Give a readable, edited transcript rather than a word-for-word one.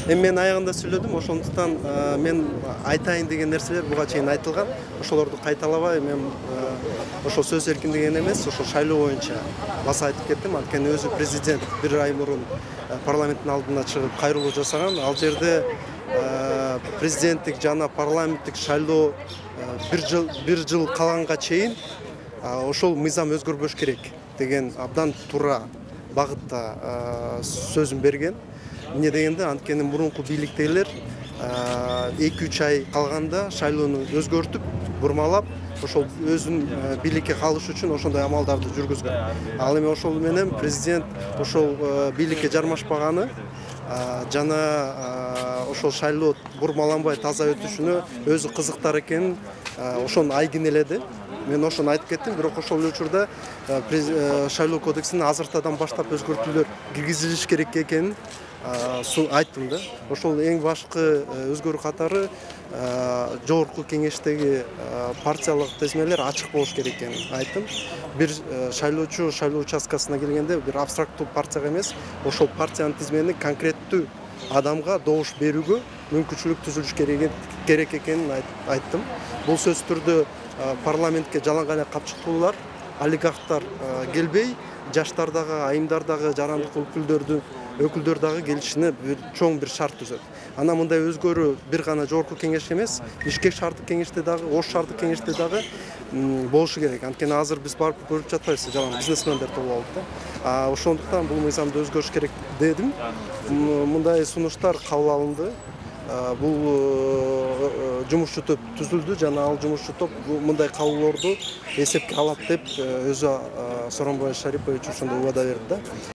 Мен аягында сүйлөдүм, ошондуктан мен айтайын деген нерселер буга чейин айтылган. Ошолорду кайталабай, мен ошо сөз эркиндигин эмес, ошо шайлоо боюнча баса айтып кеттим. Анткени өзү президент бир ай мурун парламенттин алдына чыгып кайрылуу жасаган. Ал жерде президенттик жана парламенттик шайлоо бир жыл калганга чейин ошол мыйзам өзгөрбөш керек деген абдан туура багытта сөзүн берген. Эмне дегенде, анткени мурунку бийликтегилер 2-3 ай калганда шайлоону өзгөртүп, бурмалап, ошол өзүнүн бийликке калыш үчүн ошондой амалдарды жүргүзгөн. Ал эми ошол менен президент ошол бийликке жармашпаганы жана ошол шайлоо бурмаланбай таза өтүшүнө өзү кызыктар экенин ошону айгинеледи. Мен ошону айтып кеттим, бирок ошол учурда шайлоо кодексине азыртадан баштап өзгөртүүлөр киргизилиш керек экенин айттым да. Ошол эң башкы өзгөрүү катары жогорку кеңештеги партиялык тизмелер ачык болуш керек экенин айттым. Бир шайлоочу шайлоо участкасына келгенде бир абстракттуу партияга эмес, ошол партиянын тизмени конкреттүү адамга добуш берүүгө мүмкүнчүлүк түзүлүш керек экенин айттым. Бул сөз түрдө парламентке жалаң гана капчыктуулар, олигархтар келбей, жаштардагы, айымдардагы жарандык өкүлдөр дагы келишине чоң бир шарт түзөт. Ана мындай өзгөрүү бир гана жогорку кеңеш эмес, Бишкек шаардык кеңеште дагы, Ош шаардык кеңеште дагы болушу керек. Анткени азыр биз барып көрүп жатпайбыз, жалаң бизнесмендер толуп алды да. Ошондуктан бул мыйзамды өзгөрүш керек дедим. Мындай сунуштар кабыл алынды. Бул жумушчу топ түзүлдү жана ал жумушчу топ мындай кабылоорду эсепке алат деп өзү Сооронбай Шарипович ошондой убада берди да.